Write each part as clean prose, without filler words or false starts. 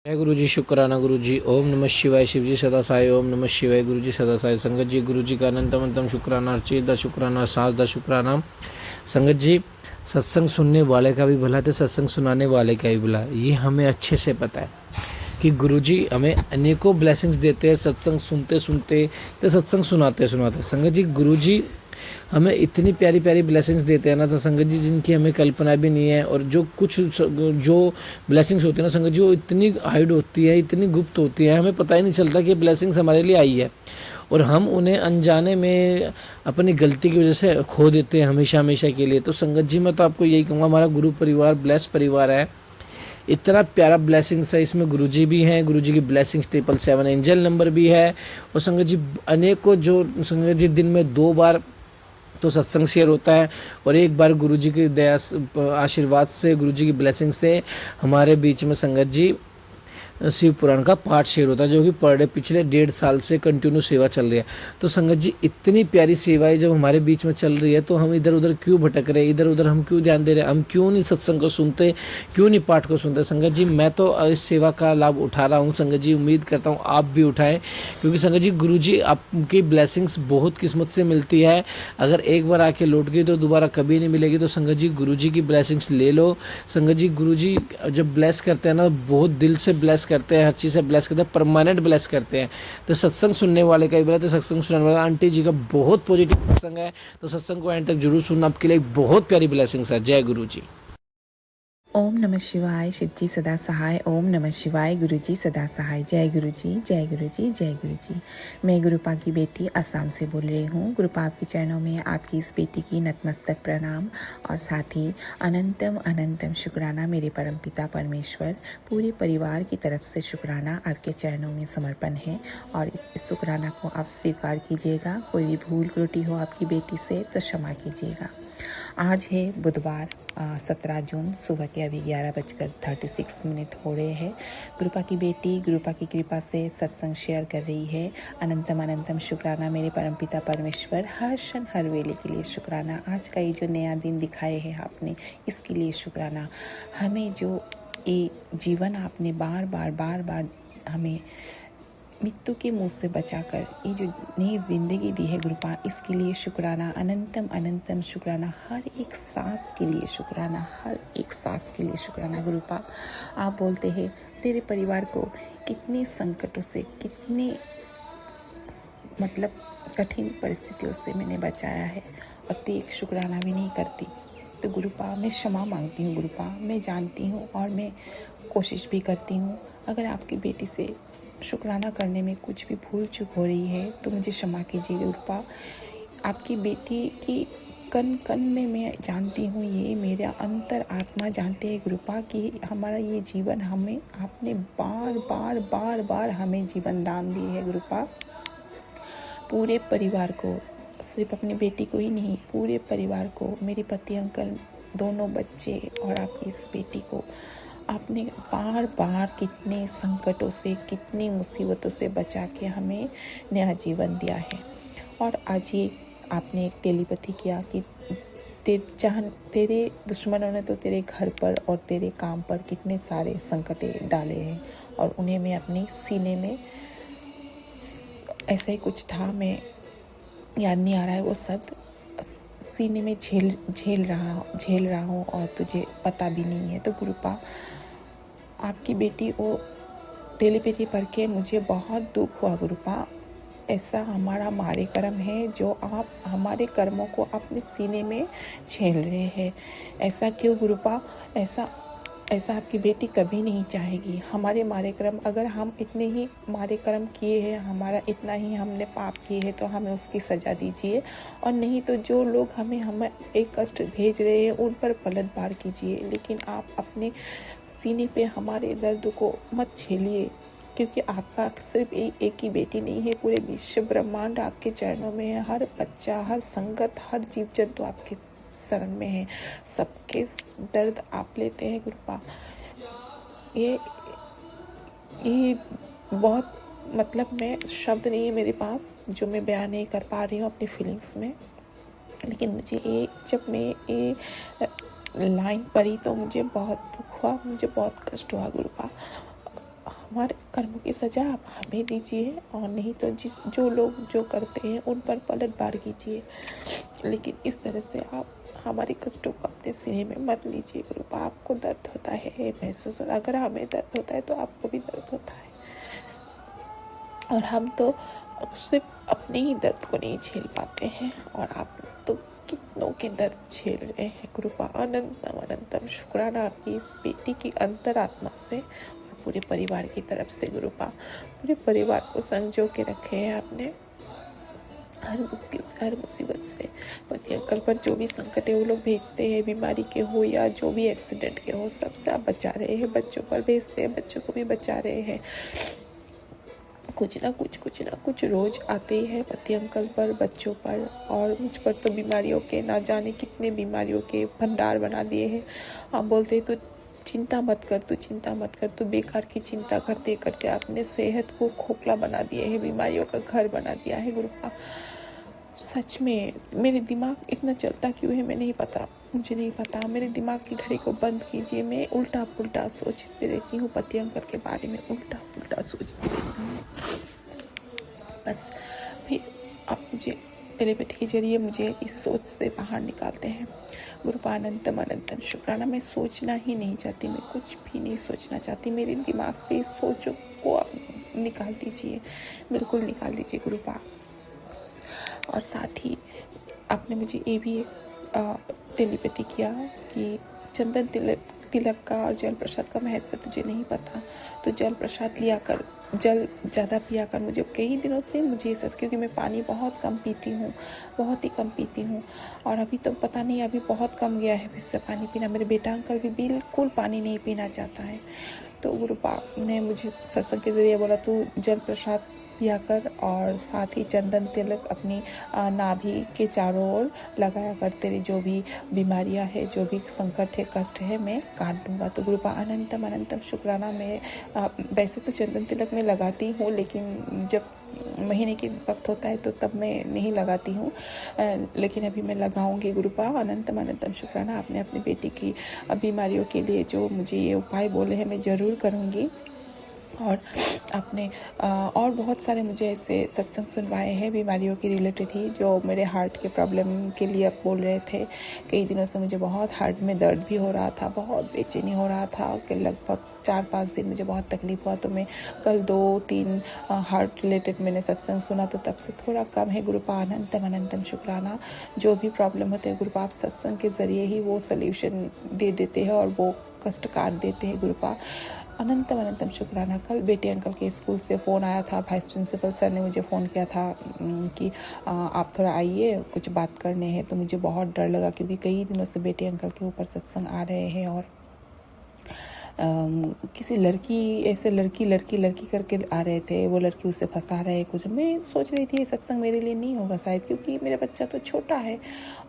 जय गुरु जी। शुक्राना गुरु जी। ओम नमः शिवाय। शिव जी सदा साई। ओम नमः शिवाय। गुरु जी सदा साई। संगत जी, गुरु जी का अनंतम अंतम शुक्राना, अर्चित द शुक्राना, सास द शुक्राना। संगत जी, सत्संग सुनने वाले का भी भला तो सत्संग सुनाने वाले का भी भला, ये हमें अच्छे से पता है कि गुरु जी हमें अनेकों ब्लेसिंग्स देते हैं सत्संग सुनते सुनते, तो सत्संग सुनाते सुनाते। संगत जी, गुरु जी हमें इतनी प्यारी प्यारी ब्लेसिंग्स देते हैं ना, तो संगत जी जिनकी हमें कल्पना भी नहीं है। और जो कुछ जो ब्लेसिंग्स होती है ना संगत जी, वो इतनी हाइड होती है, इतनी गुप्त होती है, हमें पता ही नहीं चलता कि ब्लेसिंग्स हमारे लिए आई है। और हम उन्हें अनजाने में अपनी गलती की वजह से खो देते हैं हमेशा हमेशा के लिए। तो संगत जी, मैं तो आपको यही कहूँगा, हमारा गुरु परिवार ब्लेस परिवार है। इतना प्यारा ब्लेसिंग्स है इसमें। गुरुजी भी हैं, गुरुजी की ब्लेसिंग्स 777 एंजल नंबर भी है। और संगत जी अनेकों, जो संगत जी दिन में 2 बार तो सत्संग शेयर होता है, और एक बार गुरुजी की दया आशीर्वाद से, गुरुजी की ब्लेसिंग से हमारे बीच में संगत जी शिव पुराण का पाठ शेयर होता है, जो कि पर डे पिछले 1.5 साल से कंटिन्यू सेवा चल रही है। तो संगत जी, इतनी प्यारी सेवाएं जब हमारे बीच में चल रही है, तो हम इधर उधर क्यों भटक रहे, इधर उधर हम क्यों ध्यान दे रहे हैं, हम क्यों नहीं सत्संग को सुनते, क्यों नहीं पाठ को सुनते। संगत जी, मैं तो इस सेवा का लाभ उठा रहा हूँ। संगत जी, उम्मीद करता हूँ आप भी उठाएं, क्योंकि संगत जी गुरु जी आपकी ब्लेसिंग्स बहुत किस्मत से मिलती है। अगर एक बार आके लौट गई तो दोबारा कभी नहीं मिलेगी। तो संगत जी, गुरु जी की ब्लेसिंग्स ले लो। संगत जी, गुरु जी जब ब्लेस करते हैं ना, बहुत दिल से ब्लेस करते हैं, हर चीज़ से ब्लेस करते हैं, परमानेंट ब्लेस करते हैं। तो सत्संग सुनने वाले का भी बोला, तो सत्संग सुनने वाला आंटी जी का बहुत पॉजिटिव सत्संग है। तो सत्संग को एंड तक जरूर सुनना, आपके लिए एक बहुत प्यारी ब्लेसिंग्स है। जय गुरु जी। ओम नमः शिवाय। शिवजी सदा सहाय। ओम नमः शिवाय। गुरुजी सदा सहाय। जय गुरुजी, जय गुरुजी, जय गुरुजी। मैं गुरुपा की बेटी असम से बोल रही हूँ। गुरुपा आपके चरणों में आपकी इस बेटी की नतमस्तक प्रणाम, और साथ ही अनंतम अनंतम शुक्राना मेरे परमपिता परमेश्वर, पूरे परिवार की तरफ से शुक्राना आपके चरणों में समर्पण है। और इस शुक्राना को आप स्वीकार कीजिएगा। कोई भी भूल त्रुटि हो आपकी बेटी से तो क्षमा कीजिएगा। आज है बुधवार 17 जून, सुबह के अभी 11:36 हो रहे हैं। गुरुपा की बेटी गुरुपा की कृपा से सत्संग शेयर कर रही है। अनंतम अनंतम शुक्राना मेरे परमपिता परमेश्वर, हर क्षण हर वेले के लिए शुक्राना। आज का ये जो नया दिन दिखाए है आपने, इसके लिए शुक्राना। हमें जो ये जीवन आपने बार बार हमें मृत्यु के मुंह से बचाकर ये जो नई जिंदगी दी है गुरुपा, इसके लिए शुक्राना। अनंतम अनंतम शुक्राना। हर एक सांस के लिए शुक्राना, हर एक सांस के लिए शुक्राना। गुरुपा, आप बोलते हैं तेरे परिवार को कितने संकटों से, कितने कठिन परिस्थितियों से मैंने बचाया है, और तू एक शुक्राना भी नहीं करती। तो गुरुपा, मैं क्षमा मांगती हूँ। गुरुपा, मैं जानती हूँ और मैं कोशिश भी करती हूँ। अगर आपकी बेटी से शुक्राना करने में कुछ भी भूल चूक हो रही है तो मुझे क्षमा कीजिए गुरुपा। आपकी बेटी की कण कण में मैं जानती हूँ, ये मेरा अंतर आत्मा जानते हैं गुरुपा कि हमारा ये जीवन हमें आपने बार बार हमें जीवन दान दी है गुरुपा। पूरे परिवार को, सिर्फ अपनी बेटी को ही नहीं, पूरे परिवार को, मेरे पति अंकल, दोनों बच्चे और आपकी इस बेटी को आपने बार बार कितने संकटों से, कितनी मुसीबतों से बचा के हमें नया जीवन दिया है। और आज ये आपने एक टेलीपैथी किया कि तेरे दुश्मनों ने तो तेरे घर पर और तेरे काम पर कितने सारे संकटे डाले हैं, और उन्हें मैं अपने सीने में, ऐसा ही कुछ था, मैं याद नहीं आ रहा है वो शब्द, सीने में झेल रहा हूँ, और तुझे पता भी नहीं है। तो गुरुपा, आपकी बेटी वो टेलीपैथी पढ़ के मुझे बहुत दुख हुआ गुरुपा। ऐसा हमारा मारे कर्म है जो आप हमारे कर्मों को अपने सीने में झेल रहे हैं। ऐसा क्यों गुरुपा? ऐसा आपकी बेटी कभी नहीं चाहेगी। हमारे मारे कर्म, अगर हम इतने ही मारे कर्म किए हैं, हमारा इतना ही हमने पाप किए हैं, तो हमें उसकी सज़ा दीजिए। और नहीं तो जो लोग हमें एक कष्ट भेज रहे हैं उन पर पलटवार कीजिए, लेकिन आप अपने सीने पे हमारे दर्द को मत झेलिए, क्योंकि आपका सिर्फ एक ही बेटी नहीं है, पूरे विश्व ब्रह्मांड आपके चरणों में है। हर बच्चा, हर संकट, हर जीव जंतु आपके शरण में है। सबके दर्द आप लेते हैं गुरुपा। ये बहुत, मैं शब्द नहीं है मेरे पास जो मैं बयान नहीं कर पा रही हूँ अपनी फीलिंग्स में। लेकिन मुझे जब मैं ये लाइन पढ़ी तो मुझे बहुत दुख हुआ, मुझे बहुत कष्ट हुआ गुरुपा। हमारे कर्मों की सज़ा आप हमें दीजिए, और नहीं तो जो लोग जो करते हैं उन पर पलटवार कीजिए, लेकिन इस तरह से आप हमारे कष्टों को अपने सीने में मत लीजिए। गुरुपा, आपको दर्द होता है महसूस होता है, अगर हमें दर्द होता है तो आपको भी दर्द होता है, और हम तो सिर्फ अपने ही दर्द को नहीं झेल पाते हैं, और आप तो कितनों के दर्द झेल रहे हैं। गुरुपा, अनंतम अनंतम शुक्राना आपकी इस बेटी की अंतरात्मा से और पूरे परिवार की तरफ से। गुरुपा, पूरे परिवार को संजो के रखे हैं आपने, हर मुश्किल से, हर मुसीबत से। पति अंकल पर जो भी संकट है वो लोग भेजते हैं, बीमारी के हो या जो भी एक्सीडेंट के हो, सबसे आप बचा रहे हैं। बच्चों पर भेजते हैं, बच्चों को भी बचा रहे हैं। कुछ ना कुछ रोज आते ही है पति अंकल पर, बच्चों पर, और मुझ पर तो बीमारियों के ना जाने कितने बीमारियों के भंडार बना दिए हैं। आप बोलते हैं तो चिंता मत कर, तू चिंता मत कर, तू बेकार की चिंता करते करते आपने सेहत को खोखला बना दिया है, बीमारियों का घर बना दिया है। गुरुपा, सच में मेरे दिमाग इतना चलता क्यों है मैं नहीं पता, मुझे नहीं पता। मेरे दिमाग की घड़ी को बंद कीजिए। मैं उल्टा पुल्टा सोचती रहती हूँ पति अंकल के बारे में, उल्टा पुल्टा सोचती रहती हूँ। बस फिर आप मुझे टेलीपैथी के जरिए मुझे इस सोच से बाहर निकालते हैं। गुरुपा, अनंतम अनंतम शुक्राना। मैं सोचना ही नहीं चाहती, मैं कुछ भी नहीं सोचना चाहती। मेरे दिमाग से इस सोचों को आप निकाल दीजिए, बिल्कुल निकाल दीजिए गुरुपा। और साथ ही आपने मुझे ये भी टेलीपैथी किया कि चंदन तिलक का और जल प्रसाद का महत्व तुझे नहीं पता, तो जल प्रसाद लिया कर, जल ज़्यादा पिया कर। मुझे कई दिनों से मुझे सच, क्योंकि मैं पानी बहुत कम पीती हूँ, बहुत ही कम पीती हूँ, और अभी तो पता नहीं अभी बहुत कम गया है फिर से पानी पीना। मेरे बेटा अंकल भी बिल्कुल पानी नहीं पीना चाहता है। तो गुरुपा ने मुझे सत्संग के ज़रिए बोला तू जल प्रसाद पिया कर, और साथ ही चंदन तिलक अपनी नाभि के चारों ओर लगाया कर। तेरी जो भी बीमारियां है, जो भी संकट है, कष्ट है, मैं काट दूंगा। तो गुरुपा, अनंतम अनंतम शुक्राना। मैं वैसे तो चंदन तिलक में लगाती हूँ, लेकिन जब महीने के वक्त होता है तो तब मैं नहीं लगाती हूँ, लेकिन अभी मैं लगाऊंगी। गुरुपा, अनंतम अनंतम शुक्राना। आपने अपनी बेटी की बीमारियों के लिए जो मुझे ये उपाय बोले हैं मैं ज़रूर करूँगी। और आपने और बहुत सारे मुझे ऐसे सत्संग सुनवाए हैं बीमारियों के रिलेटेड ही, जो मेरे हार्ट के प्रॉब्लम के लिए आप बोल रहे थे। कई दिनों से मुझे बहुत हार्ट में दर्द भी हो रहा था, बहुत बेचैनी हो रहा था कि लगभग 4-5 दिन मुझे बहुत तकलीफ हुआ। तो मैं कल 2-3 हार्ट रिलेटेड मैंने सत्संग सुना, तो तब से थोड़ा कम है। गुरुपा, अनंतम अनंतम शुक्राना। जो भी प्रॉब्लम होते हैं गुरुपा, आप सत्संग के ज़रिए ही वो सोल्यूशन दे देते हैं और वो कष्ट काट देते हैं। गुरुपा, अनंतम अनंतम शुक्राना। कल बेटे अंकल के स्कूल से फ़ोन आया था, वाइस प्रिंसिपल सर ने मुझे फ़ोन किया था कि आप थोड़ा आइए, कुछ बात करने हैं। तो मुझे बहुत डर लगा, क्योंकि कई दिनों से बेटे अंकल के ऊपर सत्संग आ रहे हैं, और किसी लड़की ऐसे लड़की करके आ रहे थे, वो लड़की उसे फंसा रहे कुछ। मैं सोच रही थी ये सत्संग मेरे लिए नहीं होगा शायद, क्योंकि मेरा बच्चा तो छोटा है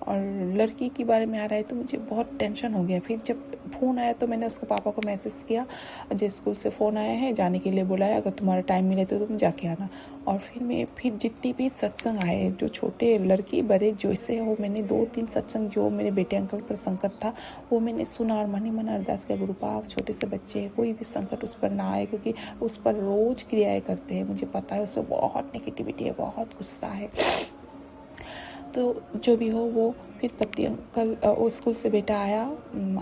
और लड़की के बारे में आ रहा है, तो मुझे बहुत टेंशन हो गया। फिर जब फ़ोन आया तो मैंने उसको पापा को मैसेज किया, जो स्कूल से फ़ोन आया है, जाने के लिए बोला है, अगर तुम्हारा टाइम मिले तो तुम जाके आना। और फिर जितनी भी सत्संग आए, जो छोटे लड़की बड़े जैसे हो, मैंने 2-3 सत्संग जो मेरे बेटे अंकल पर संकट था वो मैंने सुना, और मन अरदास किया, गुरुपा छोटे से बच्चे हैं, कोई भी संकट उस पर ना आए, क्योंकि उस पर रोज़ क्रियाएं करते हैं, मुझे पता है उस पर बहुत नेगेटिविटी है, बहुत गुस्सा है। तो जो भी हो वो, फिर पति अंकल वो स्कूल से बेटा आया,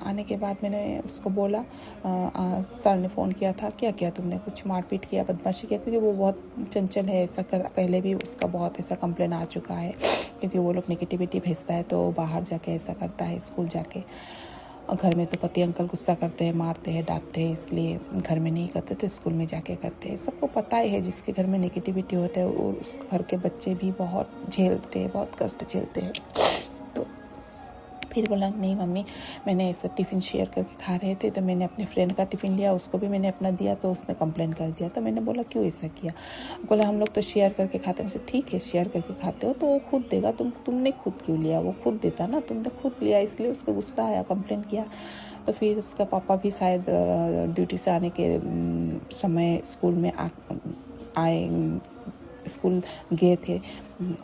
आने के बाद मैंने उसको बोला, सर ने फ़ोन किया था, क्या किया तुमने, कुछ मारपीट किया, बदमाशी किया, क्योंकि वो बहुत चंचल है, ऐसा कर पहले भी उसका बहुत ऐसा कंप्लेन आ चुका है, क्योंकि वो लोग नेगेटिविटी भेजता है तो बाहर जाके ऐसा करता है, स्कूल जाके। और घर में तो पति अंकल गुस्सा करते हैं, मारते हैं, डांटते हैं, इसलिए घर में नहीं करते तो स्कूल में जाके करते हैं। सबको पता ही है, जिसके घर में नेगेटिविटी होता है वो उस घर के बच्चे भी बहुत झेलते हैं, बहुत कष्ट झेलते हैं। तो फिर बोला नहीं मम्मी, मैंने ऐसा टिफ़िन शेयर करके खा रहे थे, तो मैंने अपने फ्रेंड का टिफ़िन लिया, उसको भी मैंने अपना दिया, तो उसने कंप्लेन कर दिया। तो मैंने बोला क्यों ऐसा किया, बोला हम लोग तो शेयर करके खाते हैं। मुझे ठीक है, शेयर करके खाते हो तो वो खुद देगा, तुमने खुद क्यों लिया, वो खुद देता ना, तुमने खुद लिया, इसलिए उसको गुस्सा आया, कंप्लेन किया। तो फिर उसका पापा भी शायद ड्यूटी से आने के समय स्कूल में आए, स्कूल गए थे।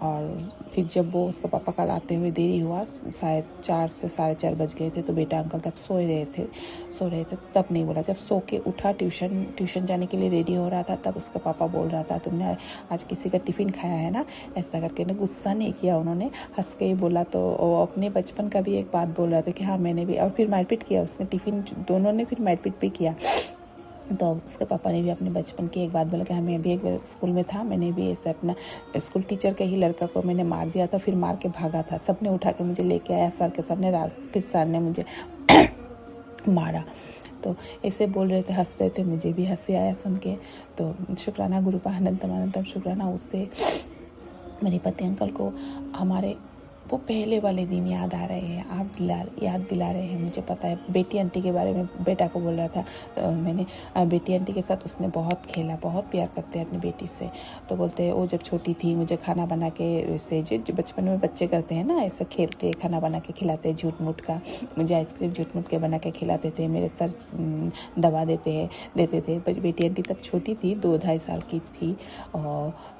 और फिर जब वो उसका पापा कल आते हुए देरी हुआ, शायद 4 से 4:30 बज गए थे, तो बेटा अंकल तब सो रहे थे तब नहीं बोला। जब सो के उठा ट्यूशन जाने के लिए रेडी हो रहा था, तब उसका पापा बोल रहा था तुमने आज किसी का टिफ़िन खाया है ना, ऐसा करके ना। गुस्सा नहीं किया उन्होंने, हंस के ही बोला। तो वो अपने बचपन का भी एक बात बोल रहा था कि हाँ मैंने भी, और फिर मारपीट किया उसने, टिफ़िन दोनों ने फिर मारपीट भी किया। तो उसके पापा ने भी अपने बचपन की एक बात बोला कि हाँ मैं भी एक बार स्कूल में था, मैंने भी ऐसे अपना स्कूल टीचर के ही लड़का को मैंने मार दिया था, फिर मार के भागा था, सबने उठा के मुझे लेके आया सर के सामने, फिर सर ने मुझे मारा। तो ऐसे बोल रहे थे, हंस रहे थे, मुझे भी हंसी आया सुन के। तो शुक्राना गुरुपा अनंतम अनंतम शुक्राना, उससे मेरे पति अंकल को हमारे वो पहले वाले दिन याद आ रहे हैं। आप याद दिला रहे हैं। मुझे पता है बेटी आंटी के बारे में बेटा को बोल रहा था। मैंने बेटी आंटी के साथ उसने बहुत खेला, बहुत प्यार करते हैं अपनी बेटी से। तो बोलते हैं वो जब छोटी थी मुझे खाना बना के, वैसे जो बचपन में बच्चे करते हैं ना, ऐसे खेलते, खाना बना के खिलाते, झूठ मूठ का। मुझे आइसक्रीम झूठ मूठ के बना के खिलाते थे, मेरे सर दबा देते थे। पर बेटी आंटी तब छोटी थी, 2-2.5 साल की थी।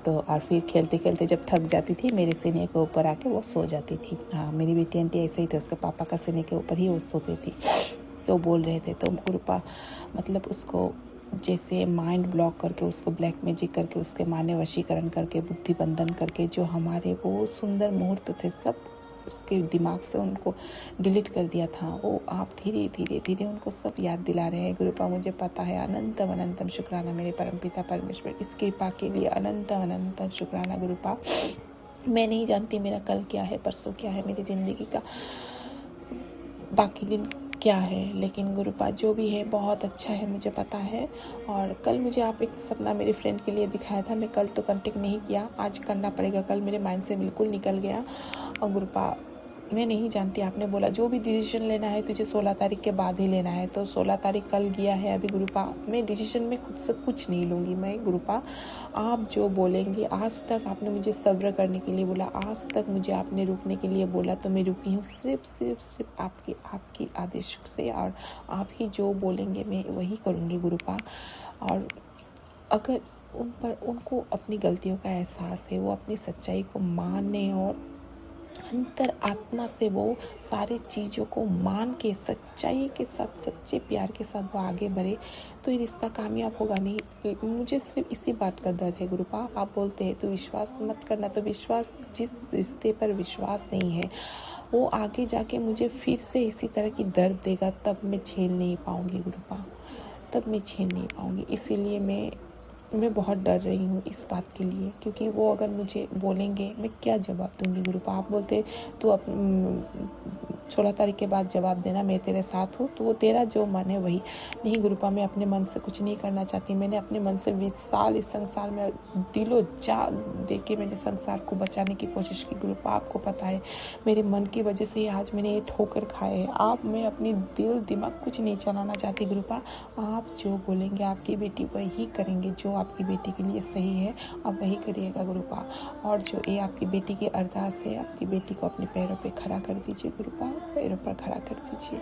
और फिर खेलते खेलते जब थक जाती थी, मेरे सीने के ऊपर आके वो सो जाती थी। हाँ, मेरी बेटी आंटी ऐसे ही थे, उसके पापा का सीने के ऊपर ही वो सोती थी। तो बोल रहे थे, तो गुरुपा मतलब उसको जैसे माइंड ब्लॉक करके, उसको ब्लैक मैजिक करके, उसके माने वशीकरण करके, बुद्धि बंधन करके, जो हमारे वो सुंदर मुहूर्त थे सब उसके दिमाग से उनको डिलीट कर दिया था। वो आप धीरे धीरे उनको सब याद दिला रहे हैं। गुरुपा मुझे पता है, अनंतम अनंतम शुक्राना मेरे परमपिता परमेश्वर, इस कृपा के लिए अनंतम अनंतम शुक्राना गुरुपा। मैं नहीं जानती मेरा कल क्या है, परसों क्या है, मेरी ज़िंदगी का बाकी दिन क्या है, लेकिन गुरुपा जो भी है बहुत अच्छा है, मुझे पता है। और कल मुझे आप एक सपना मेरे फ्रेंड के लिए दिखाया था, मैं कल तो कांटेक्ट नहीं किया, आज करना पड़ेगा, कल मेरे माइंड से बिल्कुल निकल गया। और गुरुपा मैं नहीं जानती, आपने बोला जो भी डिसीजन लेना है तुझे 16 तारीख के बाद ही लेना है, तो 16 तारीख कल गया है अभी गुरुपा। मैं डिसीजन में खुद से कुछ नहीं लूँगी मैं गुरुपा, आप जो बोलेंगे। आज तक आपने मुझे सब्र करने के लिए बोला, आज तक मुझे आपने रुकने के लिए बोला, तो मैं रुकी हूँ सिर्फ आपकी आदेश से। और आप ही जो बोलेंगे मैं वही करूँगी गुरुपा। और अगर उनको अपनी गलतियों का एहसास है, वो अपनी सच्चाई को माने और अंतर आत्मा से वो सारी चीज़ों को मान के सच्चाई के साथ, सच्चे प्यार के साथ वो आगे बढ़े, तो ये रिश्ता कामयाब होगा नहीं। मुझे सिर्फ इसी बात का डर है गुरुपा। आप बोलते हैं तो विश्वास मत करना, तो विश्वास, जिस रिश्ते पर विश्वास नहीं है वो आगे जाके मुझे फिर से इसी तरह की दर्द देगा, तब मैं झेल नहीं पाऊँगी गुरुपा, तब मैं झेल नहीं पाऊँगी। इसीलिए मैं बहुत डर रही हूँ इस बात के लिए, क्योंकि वो अगर मुझे बोलेंगे मैं क्या जवाब दूँगी गुरुपा। आप बोलते तो 16 तारीख के बाद जवाब देना, मैं तेरे साथ हूँ, तो वो तेरा जो मन है वही। नहीं गुरुपा, मैं अपने मन से कुछ नहीं करना चाहती। मैंने अपने मन से 20 साल इस संसार में दिलो जान दे के मैंने संसार को बचाने की कोशिश की गुरुपा। आपको पता है मेरे मन की वजह से ही आज मैंने ये ठोकर खाए है। मैं अपनी दिल दिमाग कुछ नहीं चलाना चाहती गुरुपा। आप जो बोलेंगे आपकी बेटी वही करेंगे, जो आपकी बेटी के लिए सही है आप वही करिएगा गुरुपा। और जो ये आपकी बेटी की अरदास है, आपकी बेटी को अपने पैरों पे खड़ा कर दीजिए गुरुपा, पैरों पर खड़ा कर दीजिए।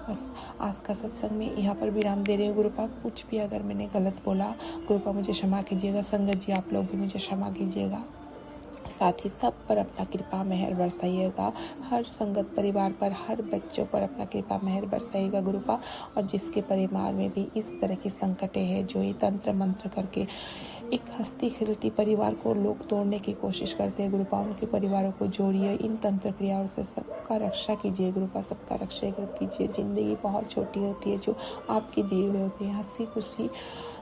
बस आज का सत्संग में यहाँ पर विराम दे रहे हो गुरुपा। कुछ भी अगर मैंने गलत बोला गुरुपा मुझे क्षमा कीजिएगा। संगत जी आप लोग भी मुझे क्षमा कीजिएगा। साथ ही सब पर अपना कृपा मेहर बरसाइएगा, हर संगत परिवार पर, हर बच्चों पर अपना कृपा मेहर बरसाइएगा गुरुपा। और जिसके परिवार में भी इस तरह की संकटें हैं, जो ये तंत्र मंत्र करके एक हंसती खिलती परिवार को लोग तोड़ने की कोशिश करते हैं गुरुपा, उनके परिवारों को जोड़िए, इन तंत्र क्रियाओं से सबका रक्षा कीजिए गुरुपा, सबका रक्षा कीजिए। ज़िंदगी बहुत छोटी होती है जो आपकी दी हुई होती है, हंसी खुशी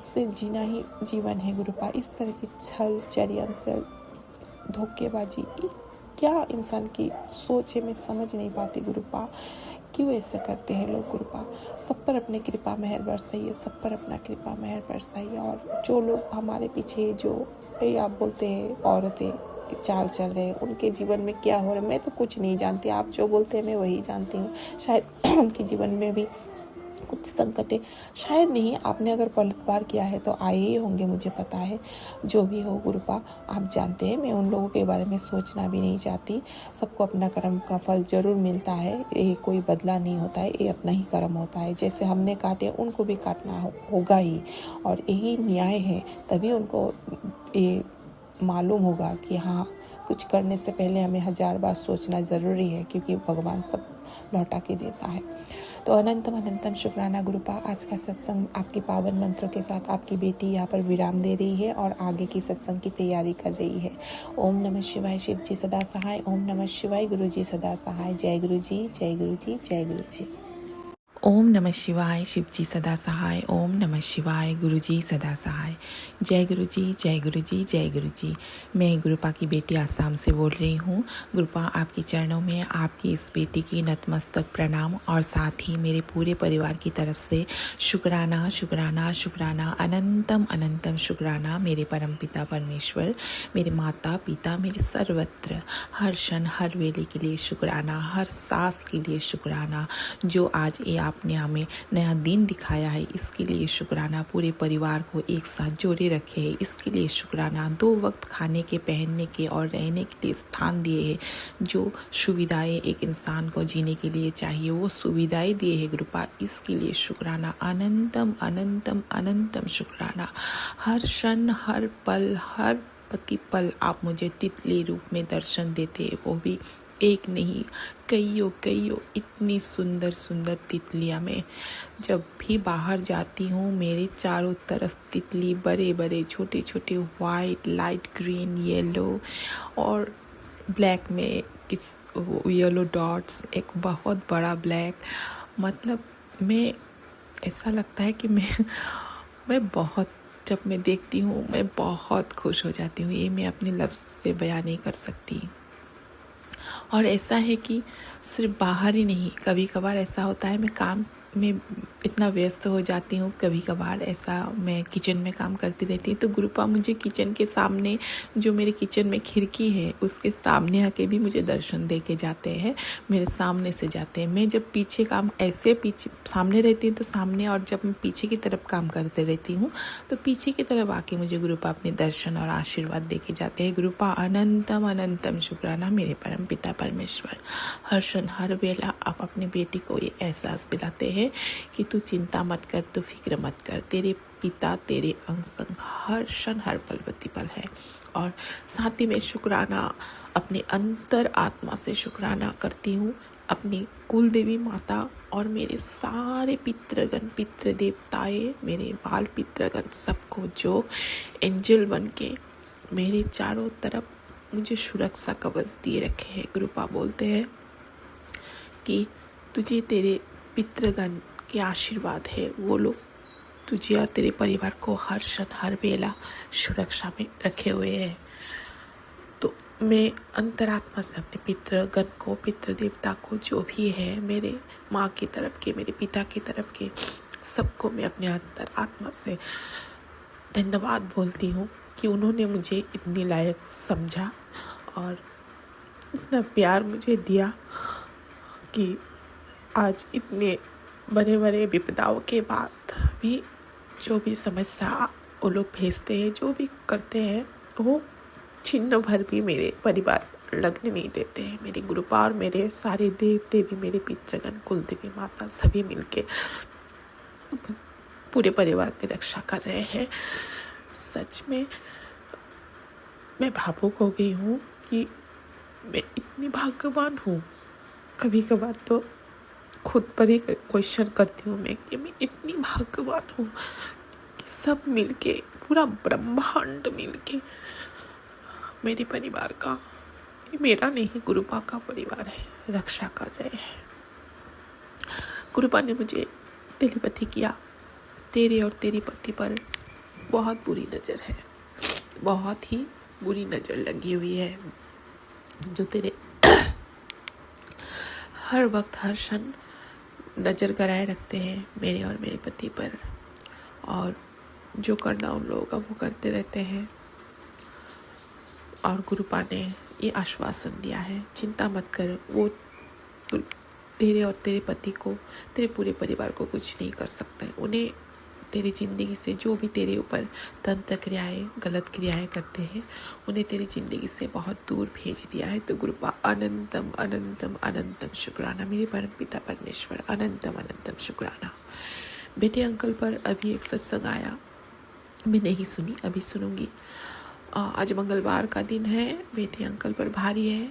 से जीना ही जीवन है गुरुपा। इस तरह की छल षड्यंत्र धोखेबाजी क्या इंसान की सोच है, मैं समझ नहीं पाती गुरुपा, क्यों ऐसा करते हैं लोग गुरुपा। सब पर अपने कृपा मेहर बरसाइए, सब पर अपना कृपा मेहर बरसाइए। और जो लोग हमारे पीछे, जो आप बोलते हैं औरतें चाल चल रहे हैं, उनके जीवन में क्या हो रहा है मैं तो कुछ नहीं जानती, आप जो बोलते हैं मैं वही जानती हूँ। शायद उनके जीवन में भी कुछ संकटें, शायद नहीं, आपने अगर पलटवार किया है तो आए ही होंगे, मुझे पता है। जो भी हो गुरुपा आप जानते हैं, मैं उन लोगों के बारे में सोचना भी नहीं चाहती। सबको अपना कर्म का फल जरूर मिलता है, ये कोई बदला नहीं होता है, ये अपना ही कर्म होता है। जैसे हमने काटे उनको भी काटना होगा ही, और यही न्याय है, तभी उनको ये मालूम होगा कि हाँ, कुछ करने से पहले हमें 1000 बार सोचना ज़रूरी है, क्योंकि भगवान सब लौटा के देता है। तो अनंतम अनंतम शुक्राना गुरुपा। आज का सत्संग आपके पावन मंत्रों के साथ आपकी बेटी यहाँ पर विराम दे रही है और आगे की सत्संग की तैयारी कर रही है। ओम नमः शिवाय, शिव जी सदा सहाय। ओम नमः शिवाय, गुरु जी सदा सहाय। जय गुरु जी, जय गुरु जी, जय गुरु जी। ओम नमः शिवाय, शिव जी सदा सहाय। ओम नमः शिवाय, गुरु जी सदा सहाय। जय गुरु जी, जय गुरु जी, जय गुरु जी। मैं गुरुपा की बेटी आसाम से बोल रही हूँ। गुरुपा, आपके चरणों में आपकी इस बेटी की नतमस्तक प्रणाम और साथ ही मेरे पूरे परिवार की तरफ से शुक्राना शुक्राना शुक्राना, अनंतम अनंतम शुक्राना मेरे परमपिता परमेश्वर, मेरे माता पिता, मेरे सर्वत्र हर क्षण हर वेले के लिए शुक्राना, हर सांस के लिए शुक्राना। जो आज ये आपने हमें नया दिन दिखाया है, इसके लिए शुक्राना। पूरे परिवार को एक साथ जोड़े रखे है, इसके लिए शुक्राना। 2 वक्त खाने के, पहनने के और रहने के लिए स्थान दिए है। जो सुविधाएं एक इंसान को जीने के लिए चाहिए, वो सुविधाएं दिए है गुरुपा, इसके लिए शुक्राना। अनंतम अनंतम अनंतम शुक्राना। हर क्षण हर पल हर प्रतिपल आप मुझे तितली रूप में दर्शन देते हैं, वो भी एक नहीं कईयों कईयों इतनी सुंदर सुंदर तितलियाँ। मैं जब भी बाहर जाती हूँ मेरे चारों तरफ तितली, बड़े बड़े छोटे छोटे, वाइट, लाइट ग्रीन, येलो और ब्लैक में किस येलो डॉट्स, एक बहुत बड़ा ब्लैक। मतलब मैं, ऐसा लगता है कि मैं बहुत, जब मैं देखती हूँ मैं बहुत खुश हो जाती हूँ। ये मैं अपने लफ्ज़ से बयान नहीं कर सकती। और ऐसा है कि सिर्फ बाहर ही नहीं, कभी कभार ऐसा होता है मैं काम में इतना व्यस्त हो जाती हूँ, कभी कभार ऐसा मैं किचन में काम करती रहती हूँ तो गुरुपा मुझे किचन के सामने, जो मेरे किचन में खिड़की है उसके सामने आके भी मुझे दर्शन दे के जाते हैं, मेरे सामने से जाते हैं। मैं जब पीछे काम, ऐसे पीछे सामने रहती हूँ तो सामने, और जब मैं पीछे की तरफ काम करते रहती हूँ तो पीछे की तरफ आके मुझे गुरुपा अपने दर्शन और आशीर्वाद दे के जाते हैं। गुरुपा अनंतम अनंतम शुक्राना मेरे परम पिता परमेश्वर। हर क्षण हर वेला आप अपनी बेटी को ये एहसास दिलाते हैं कि तू चिंता मत कर, तू फिक्र मत कर, तेरे पिता तेरे अंग संग हर क्षण हर पल प्रतिपल है। और साथ ही मैं शुक्राना अपने अंतर आत्मा से शुक्राना करती हूँ अपनी कुल देवी माता और मेरे सारे पितृगण, पितृ देवताएं, मेरे बाल पितृगण, सबको जो एंजल बन के मेरे चारों तरफ मुझे सुरक्षा कवच दिए रखे हैं। गुरुपा बोलते हैं कि तुझे तेरे पितृगण के आशीर्वाद है, वो लोग तुझे और तेरे परिवार को हर क्षण हर वेला सुरक्षा में रखे हुए हैं। तो मैं अंतरात्मा से अपने पितृगण को, पितृ देवता को, जो भी है, मेरे माँ की तरफ के, मेरे पिता की तरफ के, सबको मैं अपने अंतरात्मा से धन्यवाद बोलती हूँ कि उन्होंने मुझे इतनी लायक समझा और इतना प्यार मुझे दिया कि आज इतने बड़े बड़े विपदाओं के बाद भी जो भी समस्या वो लोग भेजते हैं, जो भी करते हैं, वो छिन्न भर भी मेरे परिवार लगने नहीं देते हैं। मेरे गुरुपा और मेरे सारे देव देवी, मेरे पितृगण, कुल देवी माता, सभी मिलके पूरे परिवार की रक्षा कर रहे हैं। सच में मैं भावुक हो गई हूँ कि मैं इतनी भाग्यवान हूँ। कभी कभार तो खुद पर ही क्वेश्चन करती हूँ मैं कि मैं इतनी भाग्यवान हूँ कि सब मिलके, पूरा ब्रह्मांड मिलके मेरे परिवार का, मेरा नहीं गुरुपा का परिवार है, रक्षा कर रहे हैं। गुरुपा ने मुझे टेलीपैथी किया, तेरे और तेरी पति पर बहुत बुरी नज़र है, बहुत ही बुरी नज़र लगी हुई है, जो तेरे हर वक्त हर क्षण नज़र गड़ाए रखते हैं मेरे और मेरे पति पर, और जो करना उन लोगों का वो करते रहते हैं। और गुरुपा ने ये आश्वासन दिया है, चिंता मत कर, वो तेरे और तेरे पति को, तेरे पूरे परिवार को कुछ नहीं कर सकते। उन्हें तेरी ज़िंदगी से, जो भी तेरे ऊपर तंत्र क्रियाएँ, गलत क्रियाएँ करते हैं, उन्हें तेरी ज़िंदगी से बहुत दूर भेज दिया है। तो गुरुपा अनंतम अनंतम अनंतम शुक्राना मेरे परम पिता परमेश्वर, अनंतम अनंतम शुक्राना। बेटे अंकल पर अभी एक सत्संग आया, मैं नहीं सुनी, अभी सुनूंगी। आज मंगलवार का दिन है, बेटे अंकल पर भारी है,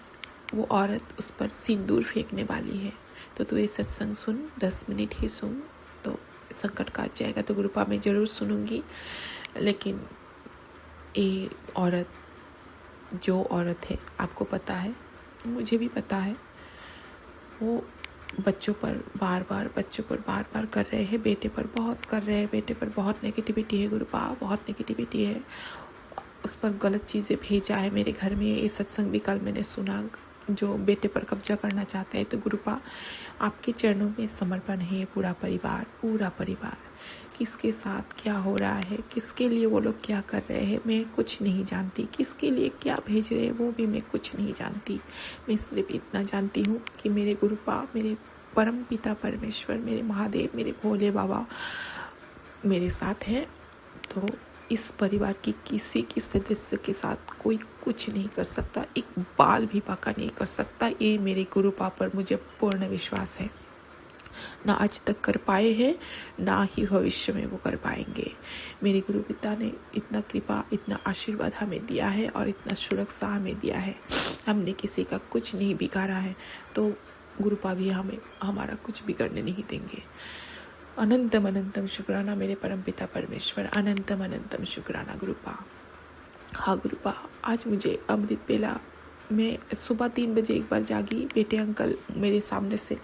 वो औरत उस पर सिंदूर फेंकने वाली है। तो तू ये सत्संग सुन, 10 मिनट ही सुन, तो संकट काट जाएगा। तो गुरुपा मैं ज़रूर सुनूंगी, लेकिन ये औरत जो औरत है, आपको पता है, मुझे भी पता है, वो बच्चों पर बार बार कर रहे हैं, बेटे पर बहुत कर रहे हैं, बेटे पर बहुत नेगेटिविटी है गुरुपा, बहुत नेगेटिविटी है, उस पर गलत चीज़ें भेजा है मेरे घर में। ये सत्संग भी कल मैंने सुना, जो बेटे पर कब्जा करना चाहता है। तो गुरुपा आपके चरणों में समर्पण है, पूरा परिवार किसके साथ क्या हो रहा है, किसके लिए वो लोग क्या कर रहे हैं, मैं कुछ नहीं जानती, किसके लिए क्या भेज रहे हैं वो भी मैं कुछ नहीं जानती। मैं सिर्फ इतना जानती हूँ कि मेरे गुरुपा, मेरे परम पिता परमेश्वर, मेरे महादेव, मेरे भोले बाबा मेरे साथ हैं। तो इस परिवार की किसी की सदस्य के साथ कोई कुछ नहीं कर सकता, एक बाल भी बाका नहीं कर सकता। ये मेरे गुरुपा पर मुझे पूर्ण विश्वास है। ना आज तक कर पाए हैं, ना ही भविष्य में वो कर पाएंगे। मेरे गुरु पिता ने इतना कृपा, इतना आशीर्वाद हमें दिया है और इतना सुरक्षा हमें दिया है। हमने किसी का कुछ नहीं बिगाड़ा है, तो गुरुपा भी हमें हमारा कुछ बिगड़ने नहीं देंगे। अनंतम अनंतम शुक्राना मेरे परम पिता परमेश्वर, अनंतम अनंतम शुक्राना गुरुपा। हाँ गुरुपा, आज मुझे अमृत बेला मैं सुबह 3 बजे एक बार जागी, बेटे अंकल मेरे सामने से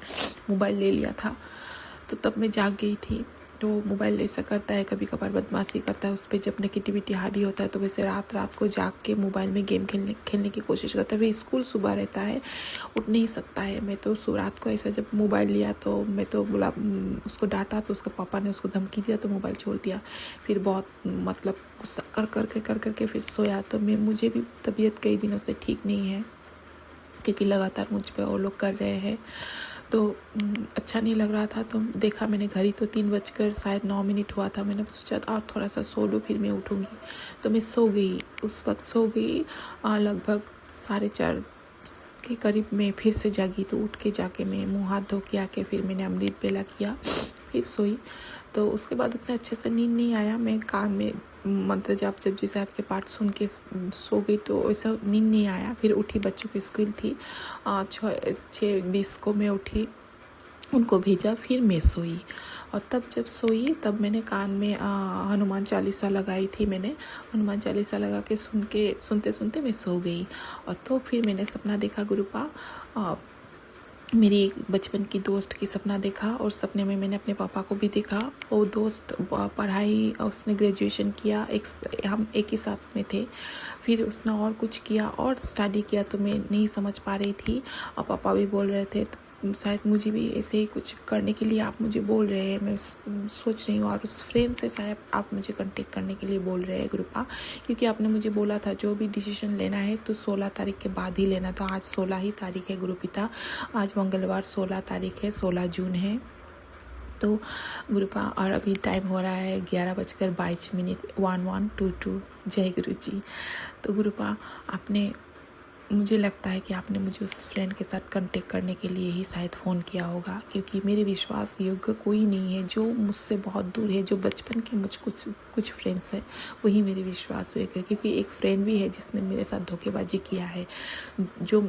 मोबाइल ले लिया था, तो तब मैं जाग गई थी। तो मोबाइल ऐसा करता है, कभी कभार बदमाशी करता है, उस पर जब नेगेटिविटी हावी होता है तो वैसे रात को जाग के मोबाइल में गेम खेलने की कोशिश करता है। फिर स्कूल सुबह रहता है, उठ नहीं सकता है। मैं तो रात को ऐसा जब मोबाइल लिया तो मैं तो बोला, उसको डांटा, तो उसके पापा ने उसको धमकी दिया तो मोबाइल छोड़ दिया। फिर बहुत मतलब गुस्सा कर करके फिर सोया। तो मुझे भी तबीयत कई दिनों से ठीक नहीं है, क्योंकि लगातार मुझ पे वो लोग कर रहे हैं, तो अच्छा नहीं लग रहा था। तो देखा मैंने घड़ी, तो 3:09 हुआ था। मैंने सोचा और थोड़ा सा सो लूँ, फिर मैं उठूँगी। तो मैं सो गई, उस वक्त सो गई। लगभग 4:30 के करीब में फिर से जागी। तो उठ के जाके मैं मुँह हाथ धो के आके फिर मैंने अमृत बेला किया, फिर सोई। तो उसके बाद उतना अच्छे से नींद नहीं आया। मैं कान में मंत्र जाप जपजी साहब के पाठ सुन के सो गई, तो वैसा नींद नहीं आया। फिर उठी, बच्चों की स्कूल थी, 6:20 को मैं उठी, उनको भेजा, फिर मैं सोई। और तब जब सोई तब मैंने कान में हनुमान चालीसा लगाई थी। मैंने हनुमान चालीसा लगा के सुनते सुनते मैं सो गई। और तो फिर मैंने सपना देखा गुरुपा, मेरी एक बचपन की दोस्त की सपना देखा, और सपने में मैंने अपने पापा को भी देखा। वो दोस्त पढ़ाई, उसने ग्रेजुएशन किया, हम एक ही साथ में थे। फिर उसने और कुछ किया और स्टडी किया, तो मैं नहीं समझ पा रही थी। और पापा भी बोल रहे थे, तो शायद मुझे भी ऐसे ही कुछ करने के लिए आप मुझे बोल रहे हैं, मैं सोच रही हूँ। और उस फ्रेंड से शायद आप मुझे कांटेक्ट करने के लिए बोल रहे हैं गुरुपा, क्योंकि आपने मुझे बोला था जो भी डिसीजन लेना है तो 16 तारीख के बाद ही लेना। तो आज 16 ही तारीख है गुरुपिता, आज मंगलवार 16 तारीख है, 16 जून है। तो गुरुपा, और अभी टाइम हो रहा है 11:22, 11:22। जय गुरु जी। तो गुरुपा, आपने, मुझे लगता है कि आपने मुझे उस फ्रेंड के साथ कांटेक्ट करने के लिए ही शायद फ़ोन किया होगा, क्योंकि मेरे विश्वास योग्य कोई नहीं है जो मुझसे बहुत दूर है। जो बचपन के कुछ फ्रेंड्स हैं वही मेरे विश्वास योग्य है, क्योंकि एक फ्रेंड भी है जिसने मेरे साथ धोखेबाजी किया है, जो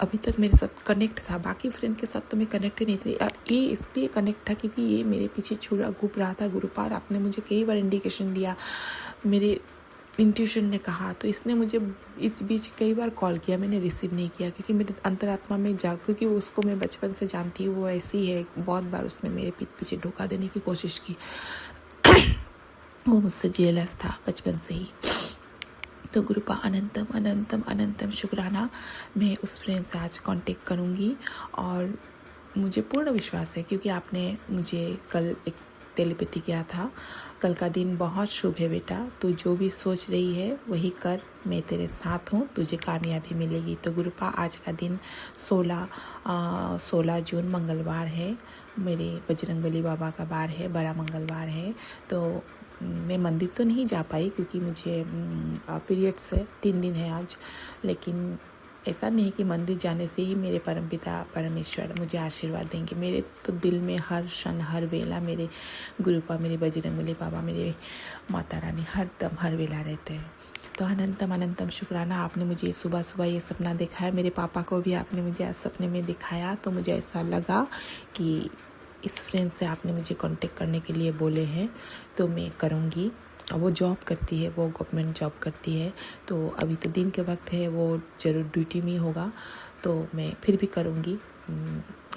अभी तक मेरे साथ कनेक्ट था। बाकी फ्रेंड के साथ तो मैं कनेक्ट ही नहीं थी। और ये इसलिए कनेक्ट था क्योंकि ये मेरे पीछे छुरा घूप रहा था गुरुपार। आपने मुझे कई बार इंडिकेशन दिया, मेरे इंट्यूशन ने कहा, तो इसने मुझे इस बीच कई बार कॉल किया, मैंने रिसीव नहीं किया, क्योंकि मेरे अंतरात्मा में क्योंकि उसको मैं बचपन से जानती हूँ, वो ऐसी है। बहुत बार उसने मेरे पीठ पीछे धोखा देने की कोशिश की। वो मुझसे जेलस था बचपन से ही। तो गुरुपा, अनंतम अनंतम अनंतम शुक्राना, मैं उस फ्रेंड से आज कांटेक्ट करूँगी। और मुझे पूर्ण विश्वास है, क्योंकि आपने मुझे कल एक टेलीपैथी किया था। कल का दिन बहुत शुभ है बेटा, तू जो भी सोच रही है वही कर, मैं तेरे साथ हूँ, तुझे कामयाबी मिलेगी। तो गुरुपा, आज का दिन 16 जून मंगलवार है, मेरे बजरंगबली बाबा का बार है, बड़ा मंगलवार है। तो मैं मंदिर तो नहीं जा पाई क्योंकि मुझे पीरियड्स है, 3 दिन है आज। लेकिन ऐसा नहीं कि मंदिर जाने से ही मेरे परमपिता परमेश्वर मुझे आशीर्वाद देंगे। मेरे तो दिल में हर क्षण हर वेला मेरे गुरुपा, मेरे बजरंगबली बाबा, मेरे माता रानी हर दम हर वेला रहते हैं। तो अनंतम अनंतम शुक्राना, आपने मुझे सुबह सुबह ये सपना दिखाया। मेरे पापा को भी आपने मुझे आज सपने में दिखाया, तो मुझे ऐसा लगा कि इस फ्रेंड से आपने मुझे कांटेक्ट करने के लिए बोले हैं, तो मैं करूँगी। वो जॉब करती है, वो गवर्नमेंट जॉब करती है, तो अभी तो दिन के वक्त है, वो ज़रूर ड्यूटी में होगा, तो मैं फिर भी करूँगी।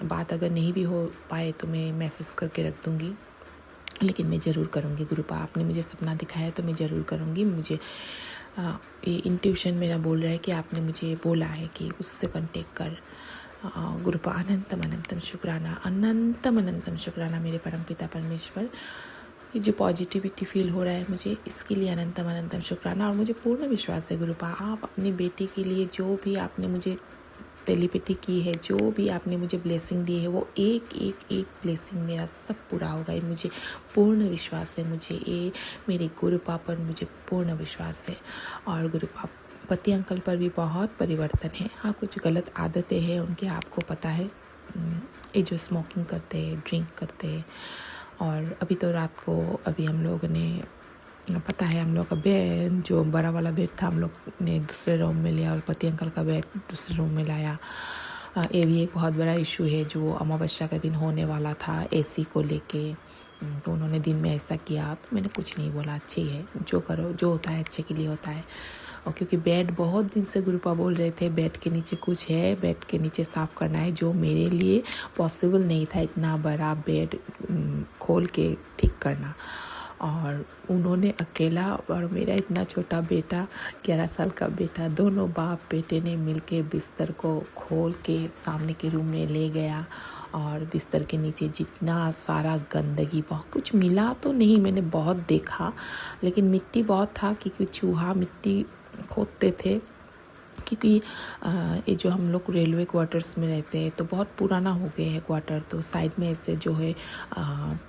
बात अगर नहीं भी हो पाए तो मैं मैसेज करके रख दूँगी, लेकिन मैं ज़रूर करूँगी। गुरुपा आपने मुझे सपना दिखाया तो मैं ज़रूर करूँगी। मुझे ये इंट्यूशन मेरा बोल रहा है कि आपने मुझे बोला है कि उससे कांटेक्ट कर। गुरुपा अनंतम अनंतम शुक्राना, अनंतम अनंतम शुक्राना मेरे परमपिता परमेश्वर। ये जो पॉजिटिविटी फील हो रहा है मुझे, इसके लिए अनंतम अनंतम शुक्राना। और मुझे पूर्ण विश्वास है गुरुपा, आप अपनी बेटी के लिए जो भी आपने मुझे टेलीपैथी की है, जो भी आपने मुझे ब्लेसिंग दी है, वो एक एक एक ब्लेसिंग मेरा सब पूरा होगा। ये मुझे पूर्ण विश्वास है। मुझे ये मेरे गुरुपा पर मुझे पूर्ण विश्वास है। और गुरुपा पति अंकल पर भी बहुत परिवर्तन है। हाँ, कुछ गलत आदतें हैं उनके, आपको पता है, ये जो स्मोकिंग करते हैं, ड्रिंक करते हैं। और अभी तो रात को अभी हम लोग ने, पता है, हम लोग का बेड जो बड़ा वाला बेड था हम लोग ने दूसरे रूम में लिया, और पति अंकल का बेड दूसरे रूम में लाया। ये भी एक बहुत बड़ा इशू है जो अमावस्या का दिन होने वाला था, एसी को लेके। तो उन्होंने दिन में ऐसा किया, तो मैंने कुछ नहीं बोला, अच्छी है, जो करो, जो होता है अच्छे के लिए होता है। और क्योंकि बेड बहुत दिन से गुरुपा बोल रहे थे बेड के नीचे कुछ है, बेड के नीचे साफ़ करना है, जो मेरे लिए पॉसिबल नहीं था इतना बड़ा बेड खोल के ठीक करना। और उन्होंने अकेला और मेरा इतना छोटा बेटा, 11 साल का बेटा, दोनों बाप बेटे ने मिलके बिस्तर को खोल के सामने के रूम में ले गया। और बिस्तर के नीचे जितना सारा गंदगी, बहुत कुछ मिला तो नहीं, मैंने बहुत देखा, लेकिन मिट्टी बहुत था, क्योंकि चूहा मिट्टी खोदते थे। क्योंकि ये जो हम लोग रेलवे क्वार्टर्स में रहते हैं, तो बहुत पुराना हो गया है क्वार्टर, तो साइड में ऐसे जो है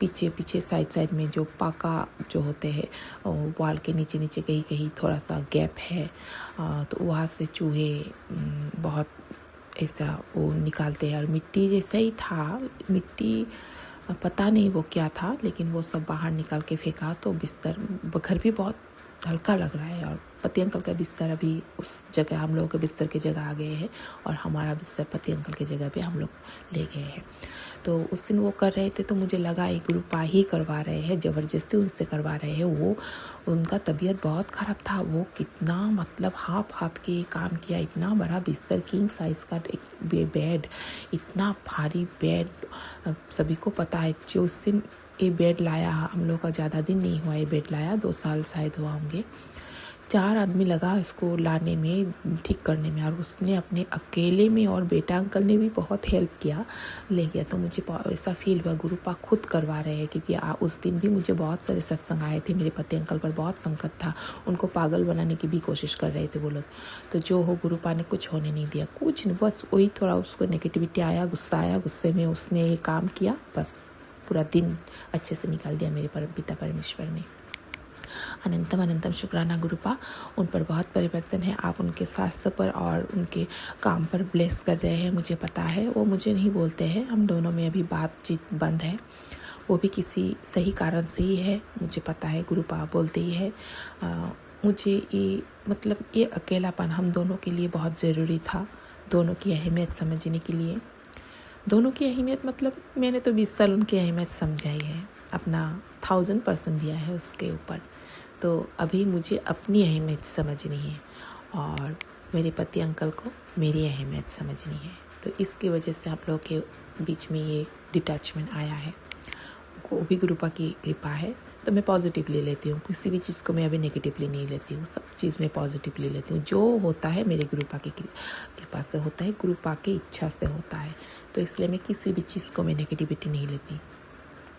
पीछे पीछे साइड में जो पाका जो होते हैं, वॉल के नीचे नीचे कहीं कहीं थोड़ा सा गैप है, तो वहाँ से चूहे बहुत ऐसा वो निकालते हैं। और मिट्टी जैसा ही था, मिट्टी पता नहीं वो क्या था, लेकिन वो सब बाहर निकाल के फेंका, तो बिस्तर घर भी बहुत हल्का लग रहा है। और पति अंकल का बिस्तर अभी उस जगह, हम लोगों के बिस्तर की जगह आ गए हैं, और हमारा बिस्तर पति अंकल की जगह पे हम लोग ले गए हैं। तो उस दिन वो कर रहे थे, तो मुझे लगा एक ग्रुपा ही करवा रहे हैं, ज़बरदस्ती उनसे करवा रहे हैं। वो उनका तबीयत बहुत ख़राब था, वो कितना मतलब हाफ के काम किया। इतना बड़ा बिस्तर, किंग साइज़ का एक बेड, इतना भारी बेड, सभी को पता है। जो उस दिन ये बेड लाया, हम लोग का ज़्यादा दिन नहीं हुआ ये बेड लाया, 2 साल शायद हुआ होंगे। 4 आदमी लगा इसको लाने में, ठीक करने में, और उसने अपने अकेले में, और बेटा अंकल ने भी बहुत हेल्प किया, ले गया। तो मुझे ऐसा फील हुआ गुरुपा खुद करवा रहे हैं, क्योंकि उस दिन भी मुझे बहुत सारे सत्संग आए थे, मेरे पति अंकल पर बहुत संकट था, उनको पागल बनाने की भी कोशिश कर रहे थे वो लोग। तो जो हो, गुरुपा ने कुछ होने नहीं दिया, कुछ नहीं, बस वही थोड़ा उसको नेगेटिविटी आया, गुस्सा आया, गुस्से में उसने ये काम किया, बस पूरा दिन अच्छे से निकाल दिया मेरे परमपिता परमेश्वर ने। अनंतम अनंतम शुक्राना गुरुपा, उन पर बहुत परिवर्तन है। आप उनके स्वास्थ्य पर और उनके काम पर ब्लेस कर रहे हैं, मुझे पता है। वो मुझे नहीं बोलते हैं, हम दोनों में अभी बातचीत बंद है, वो भी किसी सही कारण से ही है, मुझे पता है। गुरुपा बोलते ही है। मुझे ये मतलब ये अकेलापन हम दोनों के लिए बहुत ज़रूरी था, दोनों की अहमियत समझने के लिए। दोनों की अहमियत मतलब मैंने तो 20 साल उनकी अहमियत समझाई है, अपना 1000% दिया है उसके ऊपर। तो अभी मुझे अपनी अहमियत समझनी है, और मेरे पति अंकल को मेरी अहमियत समझनी है। तो इसकी वजह से आप लोगों के बीच में ये डिटैचमेंट आया है। वो भी गुरुपा की कृपा है, तो मैं पॉजिटिवली लेती हूँ। किसी भी चीज़ को मैं अभी नेगेटिवली नहीं लेती हूँ, सब चीज़ में पॉजिटिवली लेती हूँ। जो होता है मेरे गुरुपा की कृपा से होता है, गुरुपा की इच्छा से होता है, तो इसलिए मैं किसी भी चीज़ को मैं नेगेटिविटी नहीं लेती।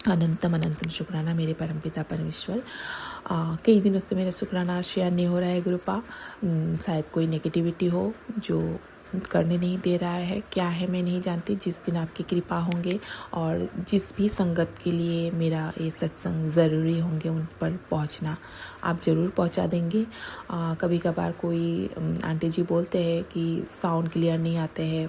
अनंतम अनंतम शुक्राना मेरे परमपिता परमेश्वर। कई दिनों से मेरा शुक्राना शेयर नहीं हो रहा है गुरुपा, शायद कोई नेगेटिविटी हो जो करने नहीं दे रहा है, क्या है मैं नहीं जानती। जिस दिन आपकी कृपा होंगे और जिस भी संगत के लिए मेरा ये सत्संग ज़रूरी होंगे, उन पर पहुंचना आप ज़रूर पहुंचा देंगे। कभी कभार कोई आंटी जी बोलते हैं कि साउंड क्लियर नहीं आते हैं,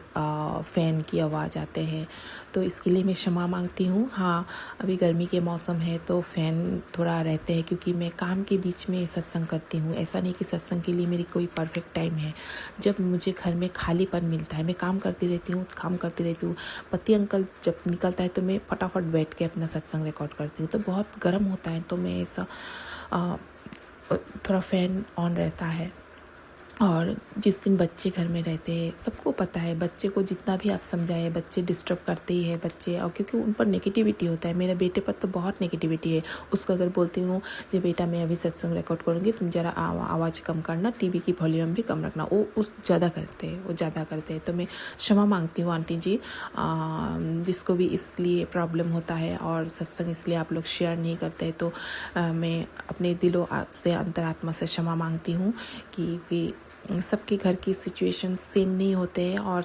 फ़ैन की आवाज़ आते हैं, तो इसके लिए मैं क्षमा मांगती हूँ। हाँ, अभी गर्मी के मौसम है तो फ़ैन थोड़ा रहते हैं, क्योंकि मैं काम के बीच में सत्संग करती हूँ। ऐसा नहीं कि सत्संग के लिए मेरी कोई परफेक्ट टाइम है। जब मुझे घर में खालीपन मिलता है, मैं काम करती रहती हूँ। पति अंकल जब निकलता है तो मैं फटाफट बैठ के अपना सत्संग रिकॉर्ड करती हूँ। तो बहुत गर्म होता है तो मैं ऐसा थोड़ा फ़ैन ऑन रहता है। और जिस दिन बच्चे घर में रहते हैं, सबको पता है बच्चे को जितना भी आप समझाए, बच्चे डिस्टर्ब करते ही है बच्चे, और क्योंकि उन पर नेगेटिविटी होता है। मेरे बेटे पर तो बहुत नेगेटिविटी है। उसको अगर बोलती हूँ ये बेटा मैं अभी सत्संग रिकॉर्ड करूँगी, तुम ज़रा आवाज़ कम करना, टीवी की वॉल्यूम भी कम रखना, वो ज़्यादा करते हैं। तो मैं क्षमा मांगती हूँ आंटी जी, जिसको भी इसलिए प्रॉब्लम होता है और सत्संग इसलिए आप लोग शेयर नहीं करते, तो मैं अपने दिलों से अंतरात्मा से क्षमा मांगती हूँ कि सबके घर की सिचुएशन सेम नहीं होते हैं और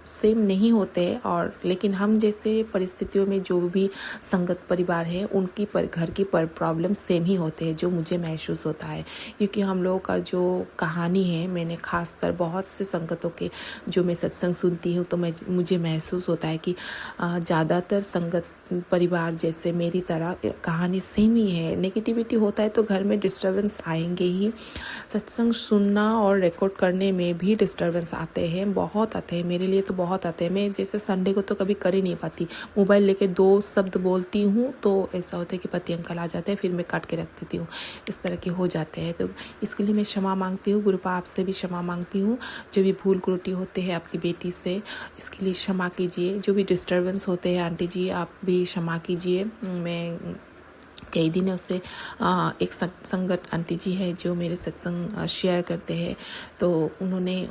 सेम नहीं होते, और लेकिन हम जैसे परिस्थितियों में जो भी संगत परिवार है उनकी घर की प्रॉब्लम सेम ही होते हैं, जो मुझे महसूस होता है। क्योंकि हम लोगों का जो कहानी है, मैंने खासकर बहुत से संगतों के जो मैं सत्संग सुनती हूँ तो मुझे महसूस होता है कि ज़्यादातर संगत परिवार जैसे मेरी तरह कहानी सेम ही है। नेगेटिविटी होता है तो घर में डिस्टर्बेंस आएंगे ही। सत्संग सुनना और रिकॉर्ड करने में भी डिस्टर्बेंस आते हैं, बहुत आते हैं। मेरे लिए तो बहुत आते हैं। मैं जैसे संडे को तो कभी कर ही नहीं पाती, मोबाइल लेके 2 शब्द बोलती हूँ तो ऐसा होता है कि पति अंकल आ जाते हैं, फिर मैं काट के रख देती हूँ। इस तरह के हो जाते हैं। तो इसके लिए मैं क्षमा मांगती हूँ। गुरुपा आपसे भी क्षमा मांगती हूँ। जो भी भूल त्रुटि होते हैं आपकी बेटी से, इसके लिए क्षमा कीजिए। जो भी डिस्टर्बेंस होते हैं आंटी जी, आप भी क्षमा कीजिए। मैं कई दिनों से एक संगत आंटी जी है जो मेरे सत्संग शेयर करते हैं, तो उन्होंने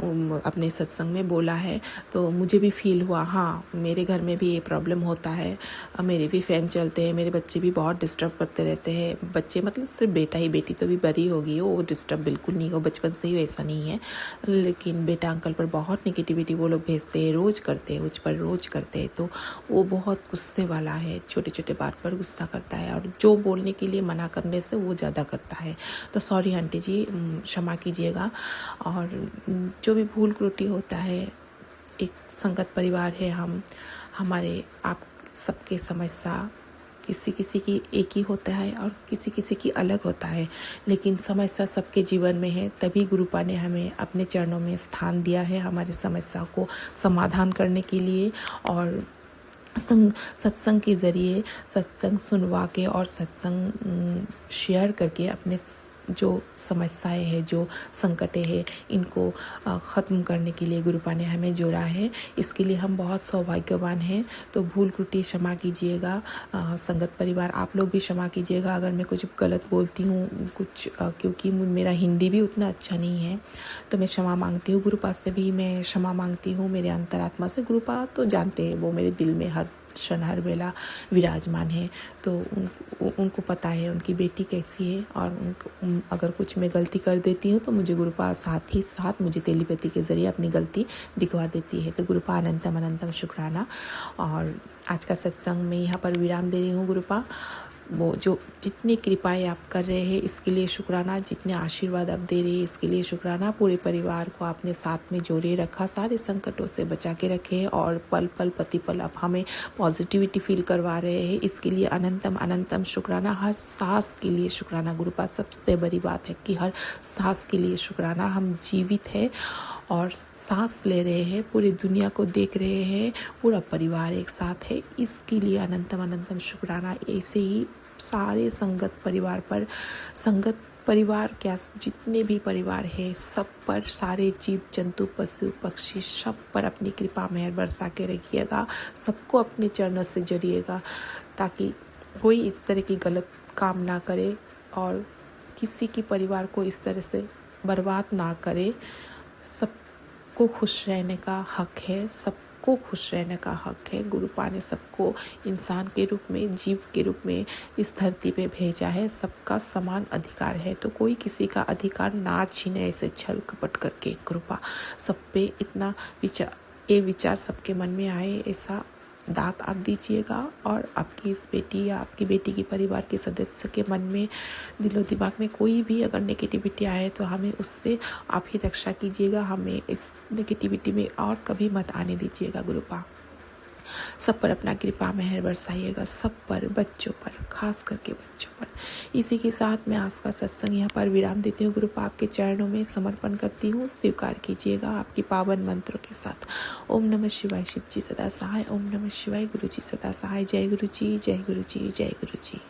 अपने सत्संग में बोला है, तो मुझे भी फील हुआ, हाँ मेरे घर में भी ये प्रॉब्लम होता है। मेरे भी फ़ैन चलते हैं, मेरे बच्चे भी बहुत डिस्टर्ब करते रहते हैं। बच्चे मतलब सिर्फ बेटा ही, बेटी तो भी बड़ी हो गई, वो डिस्टर्ब बिल्कुल नहीं हो, बचपन से ही वैसा नहीं है। लेकिन बेटा अंकल पर बहुत नेगेटिविटी वो लोग भेजते हैं, रोज़ करते हैं, उस पर रोज़ करते हैं। तो वो बहुत गुस्से वाला है, छोटे छोटे बात पर गुस्सा करता है, और जो बोलने के लिए मना करने से वो ज़्यादा करता है। तो सॉरी आंटी जी, क्षमा कीजिएगा। और जो भी भूल त्रुटि होता है, एक संगत परिवार है हमारे, आप सबके समस्या किसी किसी की एक ही होता है और किसी किसी की अलग होता है, लेकिन समस्या सबके जीवन में है। तभी गुरुपा ने हमें अपने चरणों में स्थान दिया है हमारी समस्या को समाधान करने के लिए। और सत्संग के ज़रिए, सत्संग सुनवा के और सत्संग शेयर करके अपने जो समस्याएं हैं, जो संकटें हैं, इनको ख़त्म करने के लिए गुरुपा ने हमें जोड़ा है। इसके लिए हम बहुत सौभाग्यवान हैं। तो भूल त्रुटि क्षमा कीजिएगा। संगत परिवार आप लोग भी क्षमा कीजिएगा अगर मैं कुछ गलत बोलती हूँ, क्योंकि मेरा हिंदी भी उतना अच्छा नहीं है, तो मैं क्षमा मांगती हूँ। गुरुपा से भी मैं क्षमा मांगती हूँ, मेरे अंतरात्मा से। गुरुपा तो जानते हैं, वो मेरे दिल में हर क्षण हर वेला विराजमान है, तो उनको पता है उनकी बेटी कैसी है। और अगर कुछ मैं गलती कर देती हूँ तो मुझे गुरुपा साथ ही साथ मुझे टेलीपैथी के ज़रिए अपनी गलती दिखवा देती है। तो गुरुपा अनंतम अनंतम शुक्राना। और आज का सत्संग मैं यहाँ पर विराम दे रही हूँ। गुरुपा वो जो जितनी कृपाएं आप कर रहे हैं इसके लिए शुक्राना, जितने आशीर्वाद आप दे रहे हैं इसके लिए शुक्राना। पूरे परिवार को आपने साथ में जोड़े रखा, सारे संकटों से बचा के रखे, और पल पल प्रति पल आप हमें पॉजिटिविटी फील करवा रहे हैं, इसके लिए अनंतम अनंतम शुक्राना। हर सांस के लिए शुक्राना गुरुपा। सबसे बड़ी बात है कि हर सांस के लिए शुक्राना। हम जीवित है और सांस ले रहे हैं, पूरी दुनिया को देख रहे हैं, पूरा परिवार एक साथ है, इसके लिए अनंतम अनंतम शुक्राना। ऐसे ही सारे संगत परिवार पर, संगत परिवार क्या जितने भी परिवार है सब पर, सारे जीव जंतु पशु पक्षी सब पर अपनी कृपा मेहर बरसा के रखिएगा। सबको अपने चरणों से जड़िएगा ताकि कोई इस तरह की गलत काम ना करे और किसी की परिवार को इस तरह से बर्बाद ना करे। सबको खुश रहने का हक है, सबको खुश रहने का हक है। गुरुपा ने सबको इंसान के रूप में, जीव के रूप में इस धरती पे भेजा है। सबका समान अधिकार है, तो कोई किसी का अधिकार ना छीने ऐसे छल कपट करके। गुरुपा सब पे इतना विचार सबके मन में आए, ऐसा दात आप दीजिएगा और आपकी इस बेटी या आपकी बेटी की परिवार के सदस्य के मन में, दिलो दिमाग में कोई भी अगर नेगेटिविटी आए तो हमें उससे आप ही रक्षा कीजिएगा। हमें इस नेगेटिविटी में और कभी मत आने दीजिएगा गुरुपा। सब पर अपना कृपा मेहर बरसाइएगा, सब पर, बच्चों पर, खास करके बच्चों पर। इसी के साथ मैं आज का सत्संग यहाँ पर विराम देती हूँ। गुरुपा आपके चरणों में समर्पण करती हूँ, स्वीकार कीजिएगा आपकी पावन मंत्रों के साथ। ओम नमः शिवाय, शिव जी सदा सहाय। ओम नमः शिवाय, गुरु जी सदा सहाय। जय गुरु जी, जय गुरु जी, जय गुरु जी।